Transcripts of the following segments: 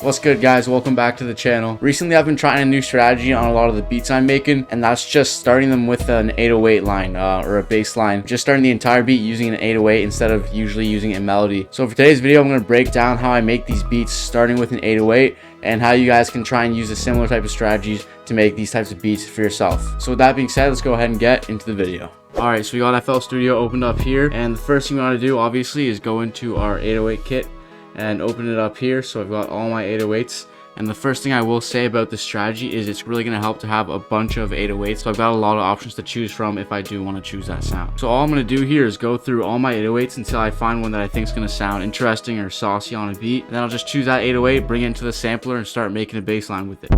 What's good, guys? Welcome back to the channel. Recently I've been trying a new strategy on a lot of the beats I'm making, and that's just starting them with an 808 line or a bass line. Just starting the entire beat using an 808 instead of usually using a melody. So for today's video I'm going to break down how I make these beats starting with an 808 and how you guys can try and use a similar type of strategies to make these types of beats for yourself. So with that being said, let's go ahead and get into the video. Alright, so we got FL Studio opened up here, and the first thing we want to do obviously is go into our 808 kit and open it up here. So I've got all my 808s, and the first thing I will say about this strategy is it's really going to help to have a bunch of 808s. So I've got a lot of options to choose from if I do want to choose that sound. So all I'm going to do here is go through all my 808s until I find one that I think is going to sound interesting or saucy on a beat, and then I'll just choose that 808, bring it into the sampler, and start making a bass line with it.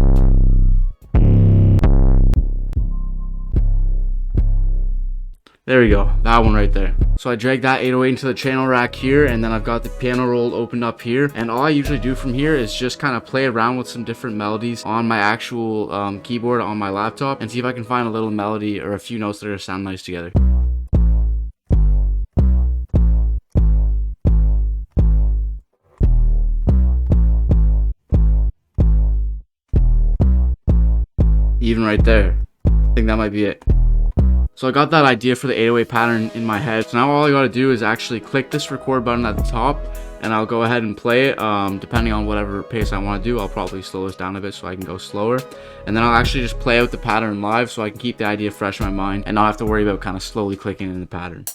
There we go, that one right there. So I drag that 808 into the channel rack here, and then I've got the piano roll opened up here, and all I usually do from here is just kind of play around with some different melodies on my actual keyboard on my laptop and see if I can find a little melody or a few notes that are gonna sound nice together. Even right there, I think that might be it. So I got that idea for the 808 pattern in my head. So now all I gotta do is actually click this record button at the top, and I'll go ahead and play it. Depending on whatever pace I want to do, I'll probably slow this down a bit so I can go slower. And then I'll actually just play out the pattern live so I can keep the idea fresh in my mind and not have to worry about kind of slowly clicking in the pattern.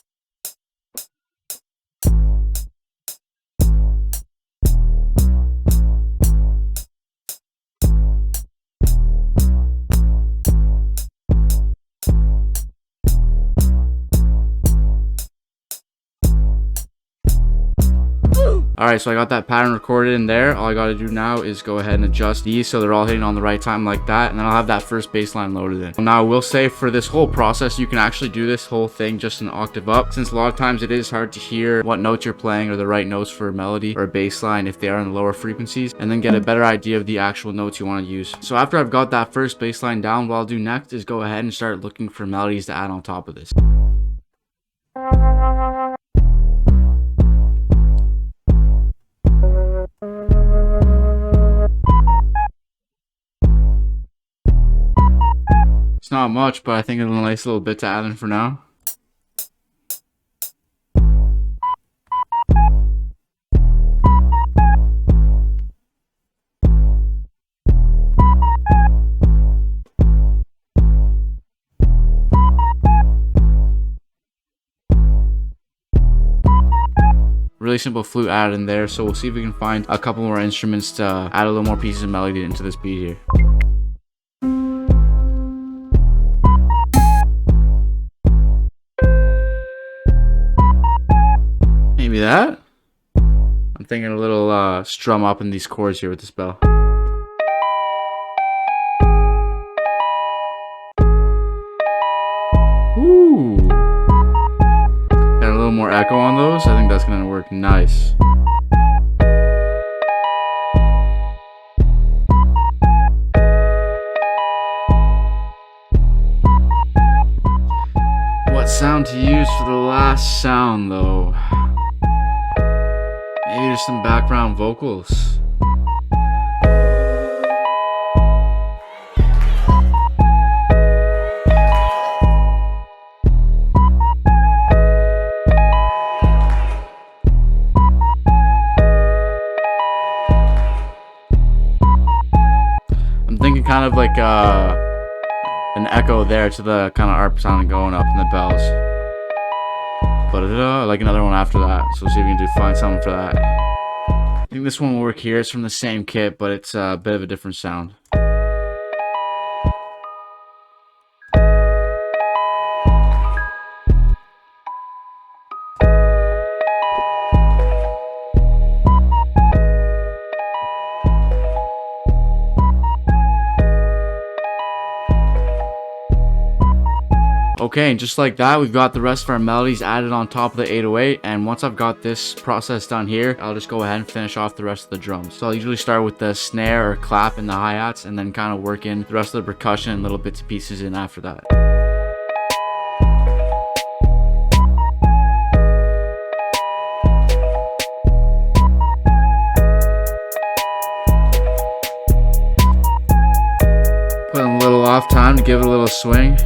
Alright, so I got that pattern recorded in there. All I gotta do now is go ahead and adjust these so they're all hitting on the right time like that, and then I'll have that first bass line loaded in. Now I will say, for this whole process, you can actually do this whole thing just an octave up, since a lot of times it is hard to hear what notes you're playing or the right notes for a melody or a bass line if they are in the lower frequencies, and then get a better idea of the actual notes you want to use. So after I've got that first bass line down, what I'll do next is go ahead and start looking for melodies to add on top of this. It's not much, but I think it's a nice little bit to add in for now. Really simple flute added in there, so we'll see if we can find a couple more instruments to add a little more pieces of melody into this beat here. Maybe that? I'm thinking a little strum up in these chords here with this bell. Ooh. Got a little more echo on those. I think that's gonna work nice. What sound to use for the last sound though? Maybe just some background vocals. I'm thinking kind of like an echo there to the kind of ARP sound going up in the bells. But like another one after that. So we'll see if we can find something for that. I think this one will work here. It's from the same kit, but it's a bit of a different sound. Okay, and just like that, we've got the rest of our melodies added on top of the 808, and once I've got this process done here, I'll just go ahead and finish off the rest of the drums. So I'll usually start with the snare or clap and the hi-hats, and then kind of work in the rest of the percussion and little bits and pieces in after that. enough time to give it a little swing.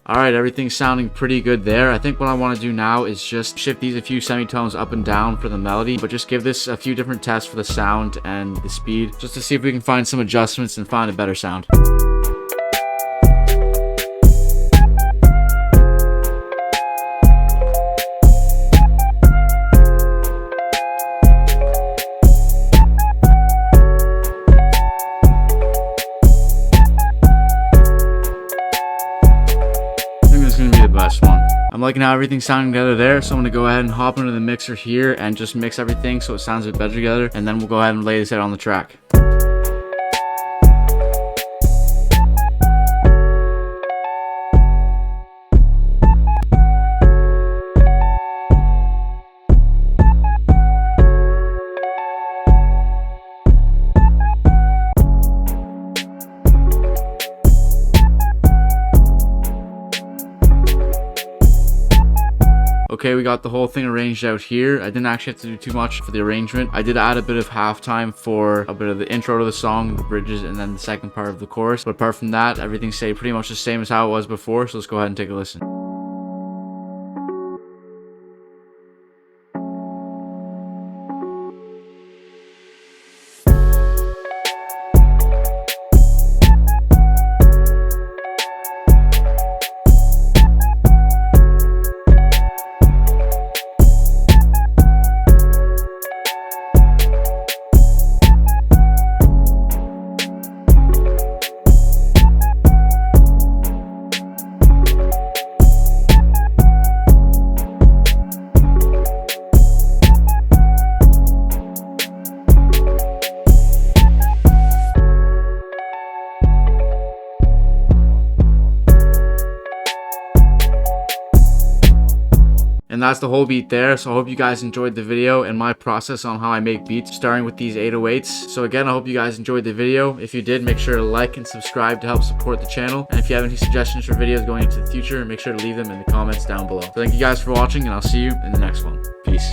Alright, everything's sounding pretty good there. I think what I want to do now is just shift these a few semitones up and down for the melody, but just give this a few different tests for the sound and the speed, just to see if we can find some adjustments and find a better sound. Best one. I'm liking how everything's sounding together there, so I'm gonna go ahead and hop into the mixer here and just mix everything so it sounds a bit better together, and then we'll go ahead and lay this out on the track. Okay, we got the whole thing arranged out here. I didn't actually have to do too much for the arrangement. I did add a bit of halftime for a bit of the intro to the song, the bridges, and then the second part of the chorus. But apart from that, everything stayed pretty much the same as how it was before, so let's go ahead and take a listen. And that's the whole beat there. So I hope you guys enjoyed the video and my process on how I make beats starting with these 808s. So again, I hope you guys enjoyed the video. If you did, make sure to like and subscribe to help support the channel. And if you have any suggestions for videos going into the future, make sure to leave them in the comments down below. So thank you guys for watching, and I'll see you in the next one. Peace.